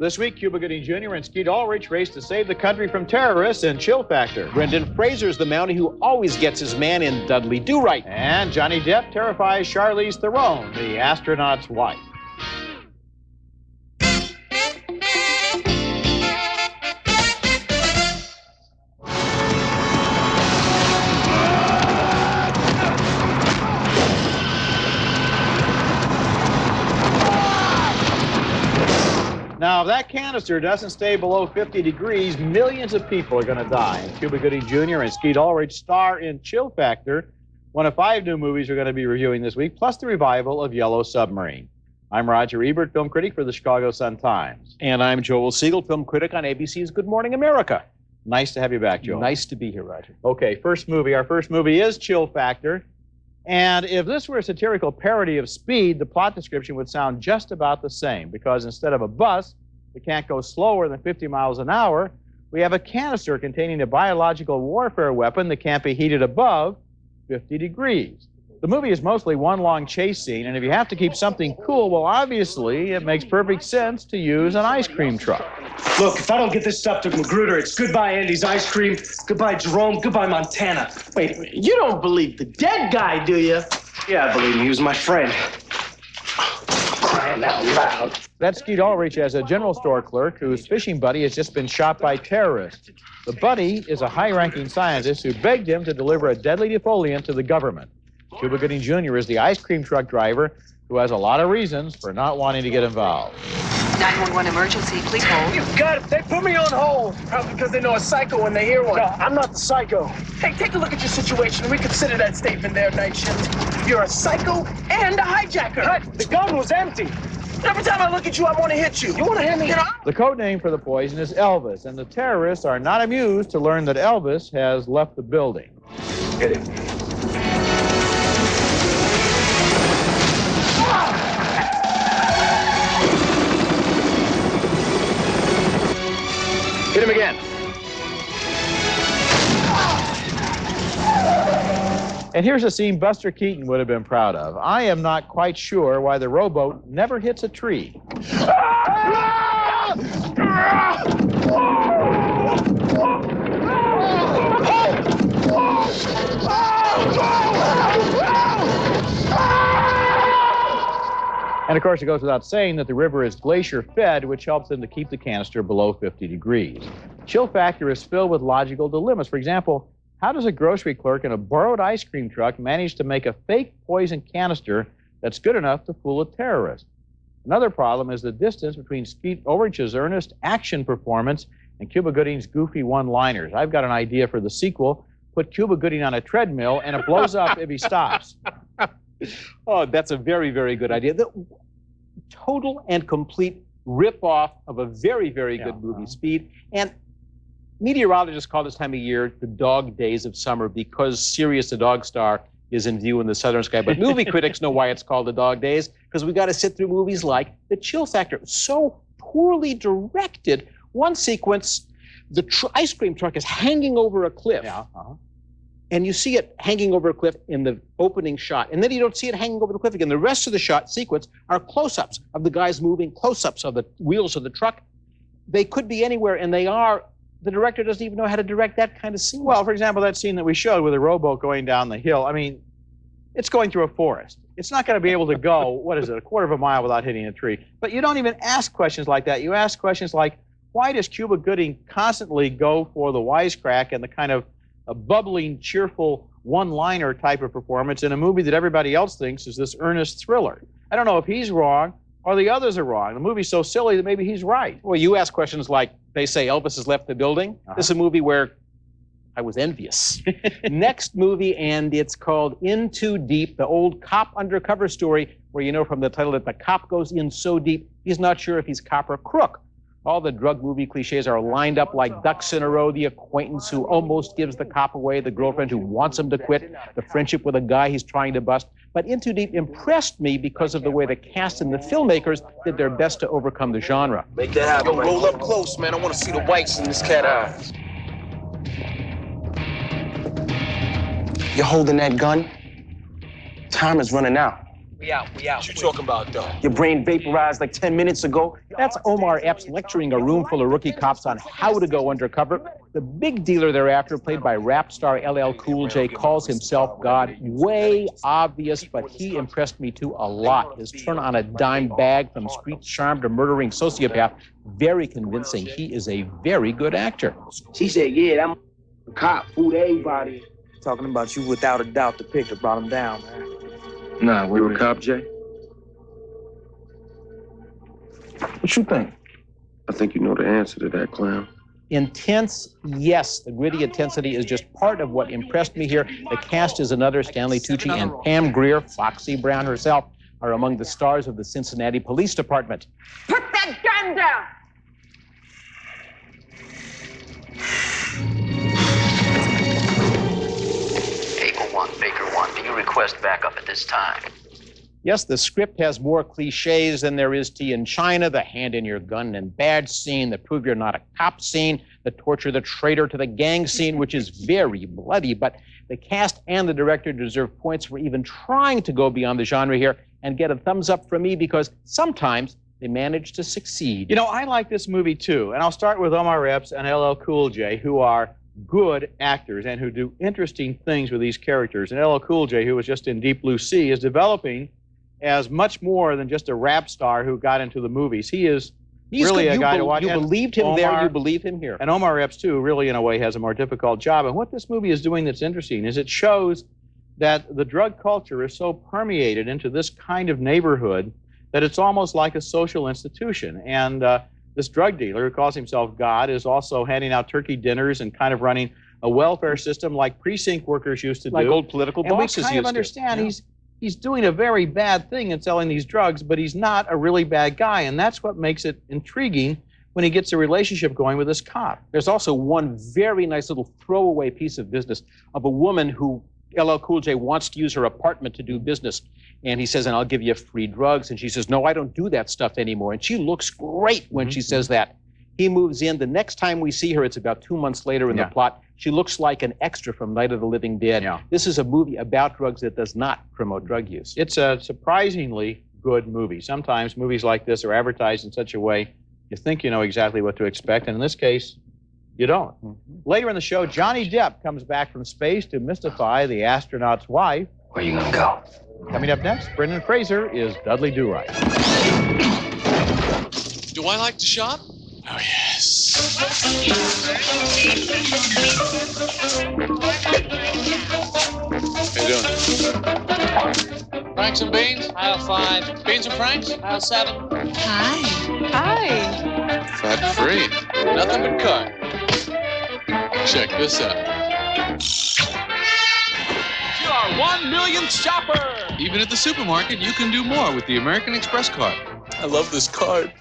This week, Cuba Gooding Jr. and Skeet Ulrich race to save the country from terrorists in Chill Factor. Brendan Fraser's the Mountie who always gets his man in Dudley Do-Right. And Johnny Depp terrifies Charlize Theron, the astronaut's wife. Now, if that canister doesn't stay below 50 degrees, millions of people are going to die. And Cuba Gooding Jr. and Skeet Ulrich star in Chill Factor, one of 5 new movies we're going to be reviewing this week, plus the revival of Yellow Submarine. I'm Roger Ebert, film critic for the Chicago Sun-Times. And I'm Joel Siegel, film critic on ABC's Good Morning America. Nice to have you back, Joel. Nice to be here, Roger. Okay, first movie. Our first movie is Chill Factor. And if this were a satirical parody of Speed, the plot description would sound just about the same, because instead of a bus that can't go slower than 50 miles an hour, we have a canister containing a biological warfare weapon that can't be heated above 50 degrees. The movie is mostly one long chase scene, and if you have to keep something cool, well, obviously, it makes perfect sense to use an ice cream truck. Look, if I don't get this stuff to Magruder, it's goodbye Andy's ice cream, goodbye Jerome, goodbye Montana. Wait a minute, you don't believe the dead guy, do you? Yeah, I believe him. He was my friend. Crying out loud. That's Skeet Ulrich as a general store clerk whose fishing buddy has just been shot by terrorists. The buddy is a high-ranking scientist who begged him to deliver a deadly defoliant to the government. Cuba Gooding Jr. is the ice cream truck driver who has a lot of reasons for not wanting to get involved. 911 emergency, please hold. You got it. They put me on hold. Probably because they know a psycho when they hear one. No, I'm not the psycho. Hey, take a look at your situation. Reconsider that statement there, night shift. You're a psycho and a hijacker. Right, the gun was empty. Every time I look at you, I want to hit you. You want to hit me? You know? The code name for the poison is Elvis, and the terrorists are not amused to learn that Elvis has left the building. Hit him. Hit him again. And here's a scene Buster Keaton would have been proud of. I am not quite sure why the rowboat never hits a tree. And of course, it goes without saying that the river is glacier-fed, which helps them to keep the canister below 50 degrees. Chill Factor is filled with logical dilemmas. For example, how does a grocery clerk in a borrowed ice cream truck manage to make a fake poison canister that's good enough to fool a terrorist? Another problem is the distance between Skeet Ulrich's earnest action performance and Cuba Gooding's goofy one-liners. I've got an idea for the sequel. Put Cuba Gooding on a treadmill, and it blows up if he stops. Oh, that's a very, very good idea. The total and complete rip-off of a very, very good movie, Speed. And meteorologists call this time of year the dog days of summer because Sirius the Dog Star is in view in the southern sky. But movie critics know why it's called the dog days, because we got to sit through movies like The Chill Factor. So poorly directed. One sequence, the ice cream truck is hanging over a cliff. And you see it hanging over a cliff in the opening shot. And then you don't see it hanging over the cliff again. The rest of the shot sequence are close-ups of the guys moving, close-ups of the wheels of the truck. They could be anywhere, and they are. The director doesn't even know how to direct that kind of scene. Well, for example, that scene that we showed with a rowboat going down the hill. I mean, it's going through a forest. It's not going to be able to go, what is it, a quarter of a mile without hitting a tree. But you don't even ask questions like that. You ask questions like, why does Cuba Gooding constantly go for the wisecrack and the kind of a bubbling, cheerful, one-liner type of performance in a movie that everybody else thinks is this earnest thriller? I don't know if he's wrong or the others are wrong. The movie's so silly that maybe he's right. Well, you ask questions like, they say Elvis has left the building. This is a movie where I was envious. Next movie, and it's called In Too Deep, the old cop undercover story where you know from the title that the cop goes in so deep, he's not sure if he's cop or crook. All the drug movie cliches are lined up like ducks in a row. The acquaintance who almost gives the cop away, the girlfriend who wants him to quit, the friendship with a guy he's trying to bust. But In Too Deep impressed me because of the way the cast and the filmmakers did their best to overcome the genre. Make that happen. Yo, roll up close, man. I want to see the whites in this cat eye. You're holding that gun? Time is running out. We out. What you talking about, though? Your brain vaporized like 10 minutes ago. That's Omar Epps lecturing a room full of rookie cops on how to go undercover. The big dealer thereafter, played by rap star LL Cool J, calls himself God. Way obvious, but he impressed me too a lot. His turn on a dime bag from street charm to murdering sociopath, very convincing. He is a very good actor. She said, yeah, that cop fooled everybody. Talking about you without a doubt, the picture brought him down, man. Nah, we were a cop, Jay. What you think? I think you know the answer to that, clown. Intense, yes. The gritty intensity is just part of what impressed me here. The cast is another. Stanley Tucci and Pam Grier, Foxy Brown herself, are among the stars of the Cincinnati Police Department. Put that gun down! Baker 1, do you request backup at this time? Yes, the script has more cliches than there is tea in China. The hand in your gun and badge scene, the prove you're not a cop scene, the torture the traitor to the gang scene, which is very bloody. But the cast and the director deserve points for even trying to go beyond the genre here and get a thumbs up from me because sometimes they manage to succeed. You know, I like this movie too, and I'll start with Omar Epps and LL Cool J, who are good actors and who do interesting things with these characters. And LL Cool J, who was just in Deep Blue Sea, is developing as much more than just a rap star who got into the movies. He's really a guy to watch. You believed him there, you believe him here. And Omar Epps, too, really, in a way, has a more difficult job. And what this movie is doing that's interesting is it shows that the drug culture is so permeated into this kind of neighborhood that it's almost like a social institution. And this drug dealer, who calls himself God, is also handing out turkey dinners and kind of running a welfare system like precinct workers used to do. Like old political bosses used to. And we kind of understand he's doing a very bad thing in selling these drugs, but he's not a really bad guy. And that's what makes it intriguing when he gets a relationship going with this cop. There's also one very nice little throwaway piece of business of a woman who LL Cool J wants to use her apartment to do business. And he says, and I'll give you free drugs. And she says, no, I don't do that stuff anymore. And she looks great when she says that. He moves in. The next time we see her, it's about 2 months later in the plot. She looks like an extra from Night of the Living Dead. This is a movie about drugs that does not promote drug use. It's a surprisingly good movie. Sometimes movies like this are advertised in such a way you think you know exactly what to expect. And in this case, you don't. Later in the show, Johnny Depp comes back from space to mystify the astronaut's wife. Where you gonna go? Coming up next, Brendan Fraser is Dudley Do-Right. Do I like to shop? Oh, yes. How you doing? Franks and beans? Aisle 5. Beans and Franks? Aisle 7. Hi. Hi. Fat free. Nothing but carb. Check this out. Our 1 millionth shopper! Even at the supermarket, you can do more with the American Express card. I love this card.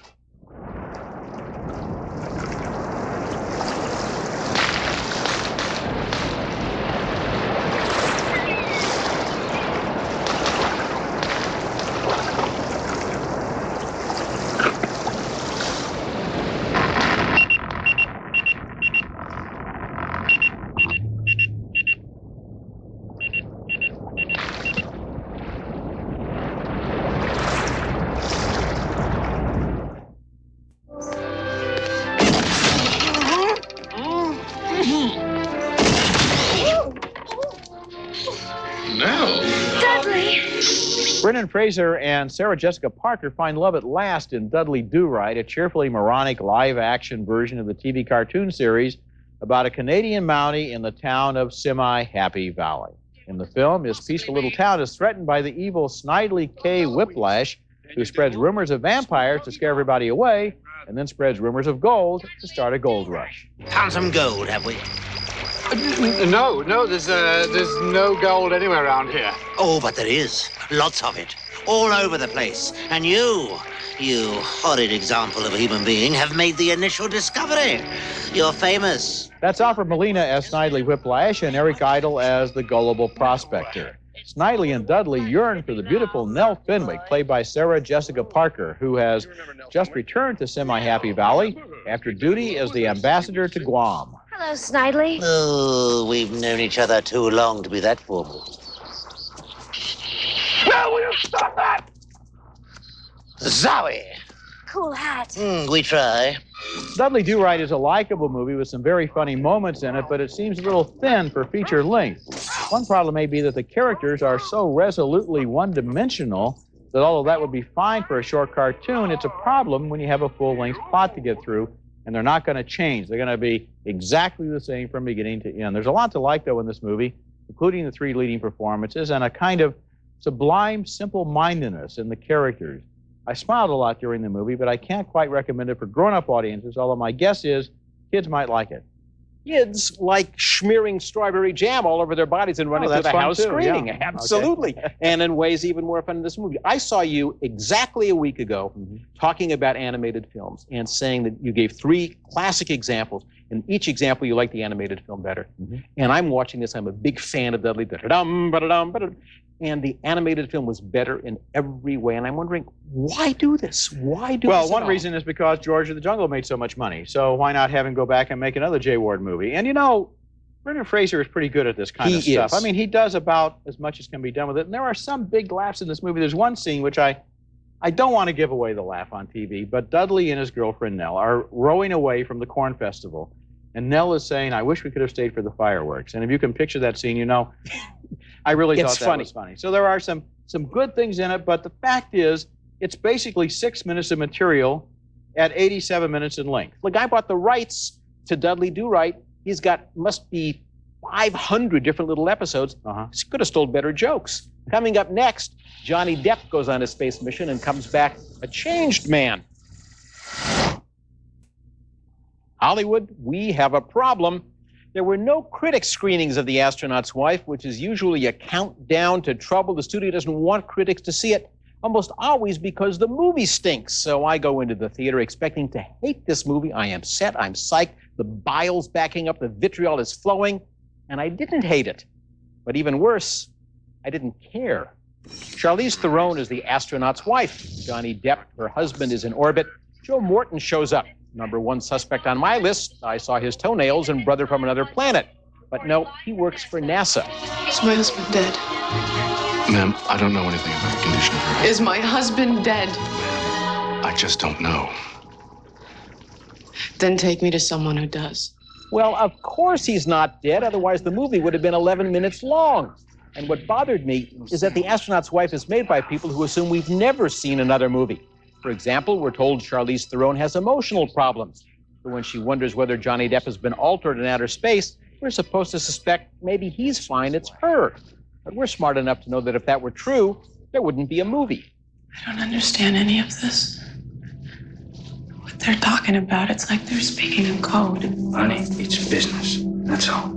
Brendan Fraser and Sarah Jessica Parker find love at last in Dudley Do-Right, a cheerfully moronic live-action version of the TV cartoon series about a Canadian Mountie in the town of Semi-Happy Valley. In the film, his peaceful little town is threatened by the evil Snidely K. Whiplash, who spreads rumors of vampires to scare everybody away, and then spreads rumors of gold to start a gold rush. Found some gold, have we? No, there's no gold anywhere around here. Oh, but there is. Lots of it. All over the place. And you horrid example of a human being, have made the initial discovery. You're famous. That's Alfred Molina as Snidely Whiplash and Eric Idle as the gullible prospector. Snidely and Dudley yearn for the beautiful Nell Fenwick, played by Sarah Jessica Parker, who has just returned to Semi-Happy Valley after duty as the ambassador to Guam. Hello, Snidely. Oh, we've known each other too long to be that formal. Now will you Stop that! Zowie! Cool hat. We try. Dudley Do-Right is a likable movie with some very funny moments in it, but it seems a little thin for feature length. One problem may be that the characters are so resolutely one-dimensional that although that would be fine for a short cartoon, it's a problem when you have a full-length plot to get through, and they're not going to change. They're going to be exactly the same from beginning to end. There's a lot to like, though, in this movie, including the three leading performances and a kind of sublime simple-mindedness in the characters. I smiled a lot during the movie, but I can't quite recommend it for grown-up audiences, although my guess is kids might like it. Kids like smearing strawberry jam all over their bodies and running through the house too, screaming. yeah. Absolutely. Okay. And in ways even more fun in this movie. I saw you exactly a week ago talking about animated films and saying that you gave 3 classic examples. In each example, you like the animated film better. And I'm watching this. I'm a big fan of Dudley. And the animated film was better in every way. And I'm wondering, why do this? Why do this? Well, one reason is because George of the Jungle made so much money. So why not have him go back and make another J. Ward movie? And you know, Brendan Fraser is pretty good at this kind of stuff. I mean, he does about as much as can be done with it. And there are some big laughs in this movie. There's one scene which I don't want to give away the laugh on TV, but Dudley and his girlfriend Nell are rowing away from the corn festival. And Nell is saying, I wish we could have stayed for the fireworks. And if you can picture that scene, you know, I really thought that was funny. So there are some good things in it, but the fact is, it's basically 6 minutes of material at 87 minutes in length. The guy bought the rights to Dudley Do-Right. He's got, must be 500 different little episodes. He could have stole better jokes. Coming up next, Johnny Depp goes on a space mission and comes back a changed man. Hollywood, we have a problem. There were no critic screenings of The Astronaut's Wife, which is usually a countdown to trouble. The studio doesn't want critics to see it, almost always because the movie stinks. So I go into the theater expecting to hate this movie. I am set, I'm psyched, the bile's backing up, the vitriol is flowing, and I didn't hate it. But even worse, I didn't care. Charlize Theron is the astronaut's wife. Johnny Depp, her husband, is in orbit. Joe Morton shows up. #1 suspect on my list. I saw his toenails and brother from another planet. But no, he works for NASA. Is my husband dead? Ma'am, I don't know anything about the condition of her health. Is my husband dead? I just don't know. Then take me to someone who does. Well, of course he's not dead. Otherwise, the movie would have been 11 minutes long. And what bothered me is that The Astronaut's Wife is made by people who assume we've never seen another movie. For example, we're told Charlize Theron has emotional problems. But when she wonders whether Johnny Depp has been altered in outer space, we're supposed to suspect maybe he's fine, it's her. But we're smart enough to know that if that were true, there wouldn't be a movie. I don't understand any of this. What they're talking about, it's like they're speaking in code. Honey, it's business. That's all.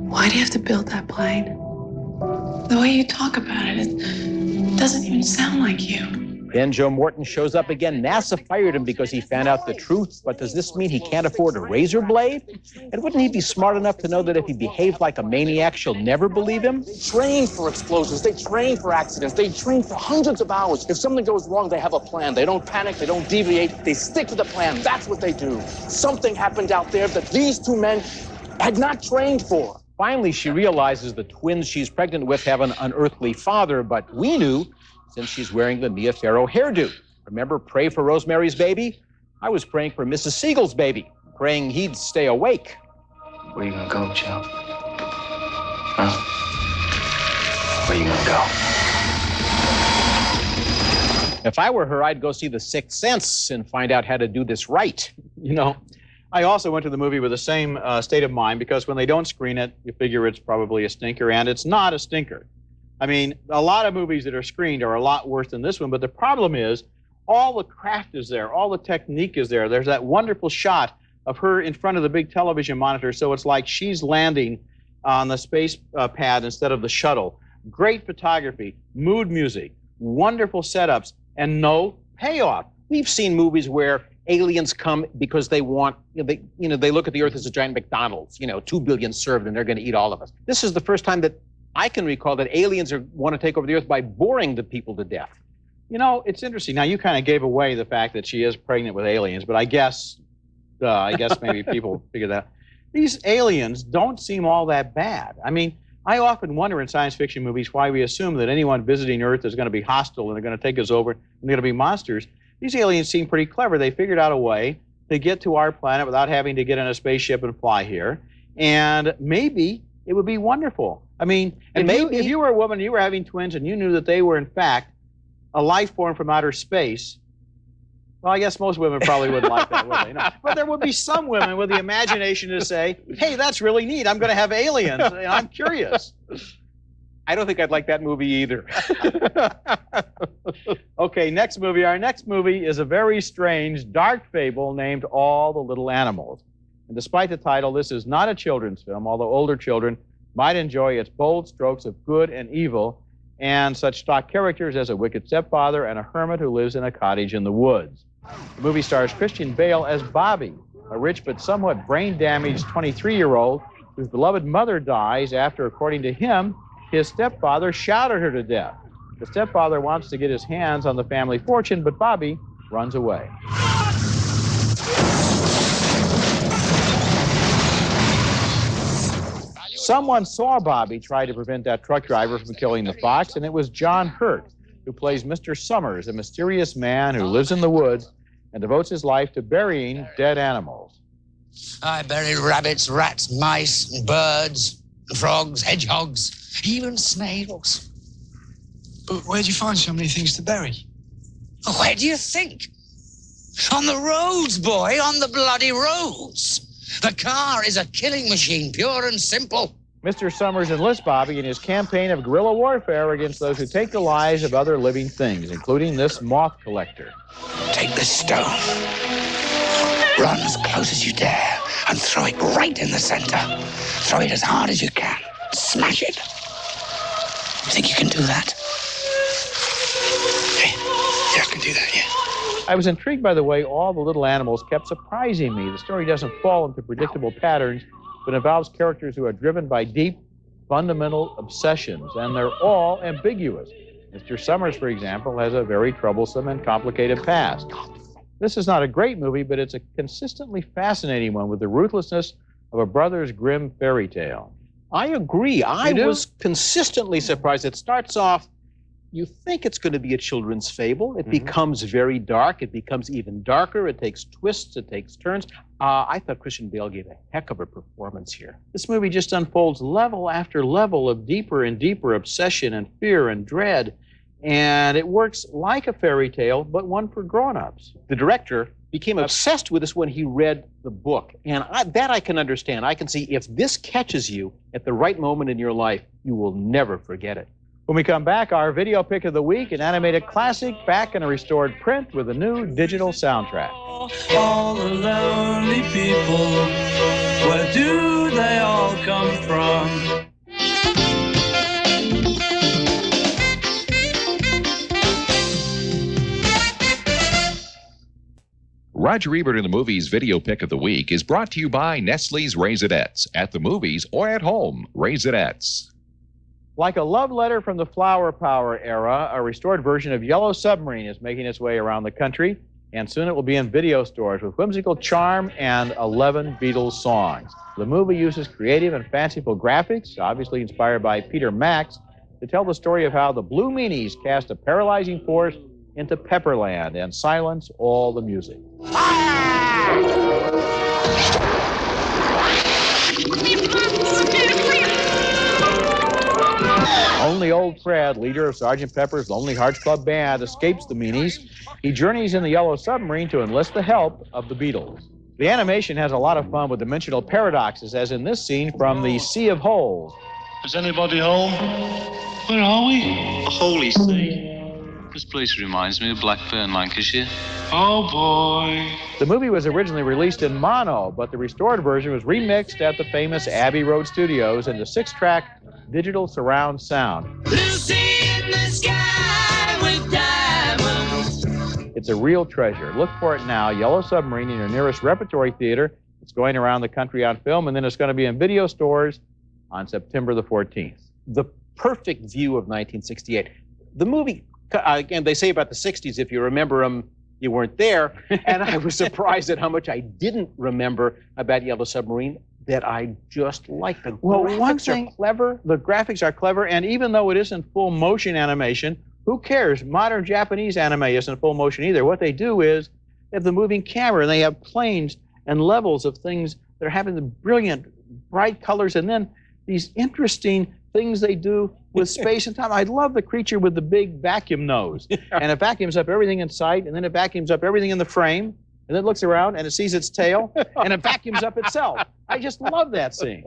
Why do you have to build that plane? The way you talk about it, it doesn't even sound like you. Then Joe Morton shows up again. NASA fired him because he found out the truth. But does this mean he can't afford a razor blade? And wouldn't he be smart enough to know that if he behaved like a maniac, she'll never believe him? They train for explosions. They train for accidents. They train for hundreds of hours. If something goes wrong, they have a plan. They don't panic. They don't deviate. They stick to the plan. That's what they do. Something happened out there that these 2 men had not trained for. Finally, she realizes the twins she's pregnant with have an unearthly father, but we knew since she's wearing the Mia Farrow hairdo. Remember Pray for Rosemary's Baby? I was praying for Mrs. Siegel's baby, praying he'd stay awake. Where you gonna go, Joe? Huh? Where you gonna go? If I were her, I'd go see The Sixth Sense and find out how to do this right. You know, I also went to the movie with the same state of mind, because when they don't screen it, you figure it's probably a stinker, and it's not a stinker. I mean, a lot of movies that are screened are a lot worse than this one, but the problem is all the craft is there, all the technique is there. There's that wonderful shot of her in front of the big television monitor, so it's like she's landing on the space pad instead of the shuttle. Great photography, mood music, wonderful setups, and no payoff. We've seen movies where aliens come because they want, they look at the Earth as a giant McDonald's, 2 billion served, and they're going to eat all of us. This is the first time that I can recall that aliens want to take over the Earth by boring the people to death. You know, it's interesting. Now, you kind of gave away the fact that she is pregnant with aliens, but I guess maybe people figure that out. These aliens don't seem all that bad. I mean, I often wonder in science fiction movies why we assume that anyone visiting Earth is going to be hostile and they're going to take us over and they're going to be monsters. These aliens seem pretty clever. They figured out a way to get to our planet without having to get in a spaceship and fly here. And maybe it would be wonderful. I mean, if you were a woman and you were having twins and you knew that they were, in fact, a life form from outer space, well, I guess most women probably wouldn't like that, would they? No. But there would be some women with the imagination to say, hey, that's really neat. I'm going to have aliens. I'm curious. I don't think I'd like that movie either. Okay, next movie. Our next movie is a very strange, dark fable named All the Little Animals. And despite the title, this is not a children's film, although older children might enjoy its bold strokes of good and evil and such stock characters as a wicked stepfather and a hermit who lives in a cottage in the woods. The movie stars Christian Bale as Bobby, a rich but somewhat brain-damaged 23-year-old whose beloved mother dies after, according to him, his stepfather shouted her to death. The stepfather wants to get his hands on the family fortune, but Bobby runs away. Someone saw Bobby try to prevent that truck driver from killing the fox, and it was John Hurt, who plays Mr. Summers, a mysterious man who lives in the woods and devotes his life to burying dead animals. I buried rabbits, rats, mice, and birds, and frogs, hedgehogs, even snails. But where'd you find so many things to bury? Where do you think? On the roads, boy, on the bloody roads. The car is a killing machine, pure and simple. Mr. Summers enlists Bobby in his campaign of guerrilla warfare against those who take the lives of other living things, including this moth collector. Take this stone, run as close as you dare, and throw it right in the center. Throw it as hard as you can. Smash it. You think you can do that? Yeah, I can do that, yeah. I was intrigued by the way all the little animals kept surprising me. The story doesn't fall into predictable patterns, but involves characters who are driven by deep, fundamental obsessions, and they're all ambiguous. Mr. Summers, for example, has a very troublesome and complicated past. This is not a great movie, but it's a consistently fascinating one with the ruthlessness of a Brothers Grimm fairy tale. I agree. I was consistently surprised. It starts off, you think it's going to be a children's fable. It becomes very dark. It becomes even darker. It takes twists. It takes turns. I thought Christian Bale gave a heck of a performance here. This movie just unfolds level after level of deeper and deeper obsession and fear and dread. And it works like a fairy tale, but one for grown-ups. The director became obsessed with this when he read the book. And that I can understand. I can see if this catches you at the right moment in your life, you will never forget it. When we come back, our video pick of the week, an animated classic back in a restored print with a new digital soundtrack. All the lonely people, where do they all come from? Roger Ebert in the Movies video pick of the week is brought to you by Nestle's Raisinets. At the movies or at home, Raisinets. Like a love letter from the Flower Power era, a restored version of Yellow Submarine is making its way around the country, and soon it will be in video stores with whimsical charm and 11 Beatles songs. The movie uses creative and fanciful graphics, obviously inspired by Peter Max, to tell the story of how the Blue Meanies cast a paralyzing force into Pepperland and silence all the music. Only old Fred, leader of Sgt. Pepper's Lonely Hearts Club Band, escapes the Meanies. He journeys in the Yellow Submarine to enlist the help of the Beatles. The animation has a lot of fun with dimensional paradoxes, as in this scene from the Sea of Holes. Is anybody home? Where are we? The Holy See. This place reminds me of Blackburn, Lancashire. Oh, boy. The movie was originally released in mono, but the restored version was remixed at the famous Abbey Road Studios into 6-track digital surround sound. Lucy in the sky with diamonds. It's a real treasure. Look for it now, Yellow Submarine, in your nearest repertory theater. It's going around the country on film, and then it's going to be in video stores on September the 14th. The perfect view of 1968. The movie, again, they say about the 60s, if you remember them, you weren't there. And I was surprised at how much I didn't remember about Yellow Submarine. that I just like. The Well, graphics one thing, are clever. The graphics are clever, and even though it isn't full motion animation, who cares? Modern Japanese anime isn't full motion either. What they do is they have the moving camera, and they have planes and levels of things that are having the brilliant, bright colors, and then these interesting things they do with space and time. I love the creature with the big vacuum nose, and it vacuums up everything in sight, and then it vacuums up everything in the frame, and then it looks around and it sees its tail, and it vacuums up itself. I just love that scene.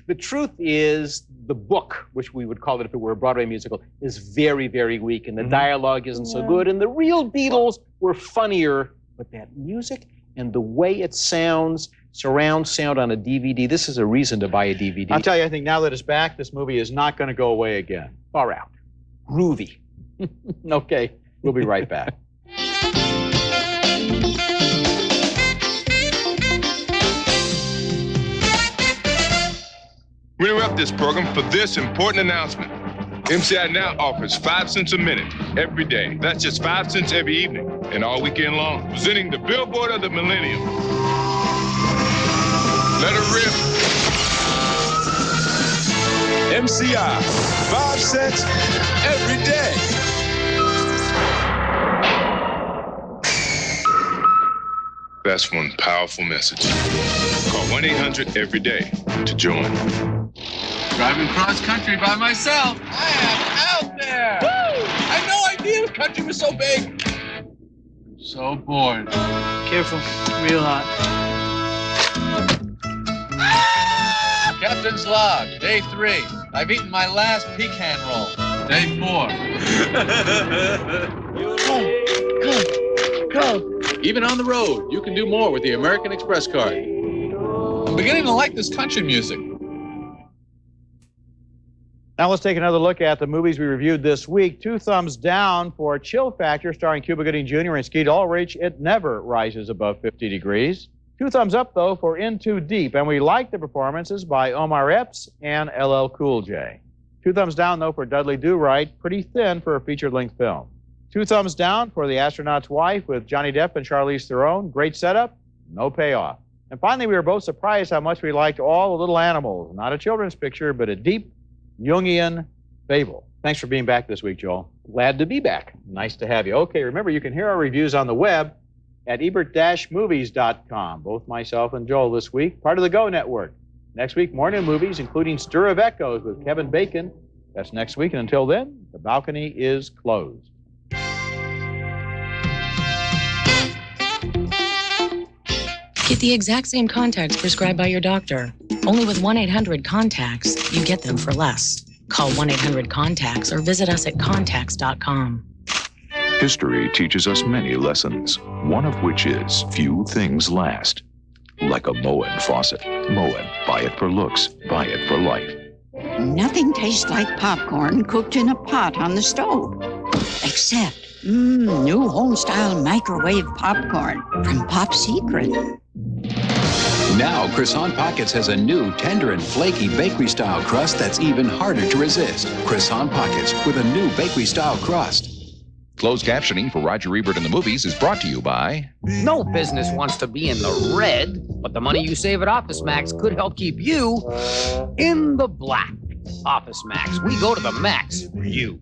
The truth is, the book, which we would call it if it were a Broadway musical, is very, very weak, and the dialogue isn't so good, and the real Beatles were funnier, but that music and the way it sounds, surround sound on a DVD, this is a reason to buy a DVD. I'll tell you, I think now that it's back, this movie is not going to go away again. Far out. Groovy. Okay, we'll be right back. We interrupt this program for this important announcement. MCI now offers 5 cents a minute every day. That's just 5 cents every evening and all weekend long. Presenting the Billboard of the Millennium. Let her rip. MCI, 5 cents every day. That's one powerful message. Call 1-800-EVERY-DAY to join. Driving cross country by myself. I am out there. Woo! I had no idea the country was so big. So bored. Careful, real hot. Captain's log, day 3. I've eaten my last pecan roll. Day 4. Go. Even on the road, you can do more with the American Express card. I'm beginning to like this country music. Now let's take another look at the movies we reviewed this week. 2 thumbs down for Chill Factor, starring Cuba Gooding Jr. and Skeet Ulrich. It never rises above 50 degrees. 2 thumbs up, though, for In Too Deep, and we like the performances by Omar Epps and LL Cool J. 2 thumbs down, though, for Dudley Do-Right, pretty thin for a feature-length film. 2 thumbs down for The Astronaut's Wife with Johnny Depp and Charlize Theron. Great setup, no payoff. And finally, we were both surprised how much we liked All the Little Animals. Not a children's picture, but a deep Jungian fable. Thanks for being back this week, Joel. Glad to be back. Nice to have you. Okay, remember, you can hear our reviews on the web at Ebert-movies.com. Both myself and Joel this week, part of the Go Network. Next week, more new movies, including Stir of Echoes with Kevin Bacon. That's next week, and until then, the balcony is closed. Get the exact same contacts prescribed by your doctor. Only with 1-800-CONTACTS, you get them for less. Call 1-800-CONTACTS or visit us at contacts.com. History teaches us many lessons, one of which is few things last. Like a Moen faucet. Moen, buy it for looks, buy it for life. Nothing tastes like popcorn cooked in a pot on the stove. Except, new home-style microwave popcorn from Pop Secret. Now, Croissant Pockets has a new tender and flaky bakery-style crust that's even harder to resist. Croissant Pockets with a new bakery-style crust. Closed captioning for Roger Ebert in the Movies is brought to you by... No business wants to be in the red, but the money you save at Office Max could help keep you in the black. Office Max, we go to the max for you.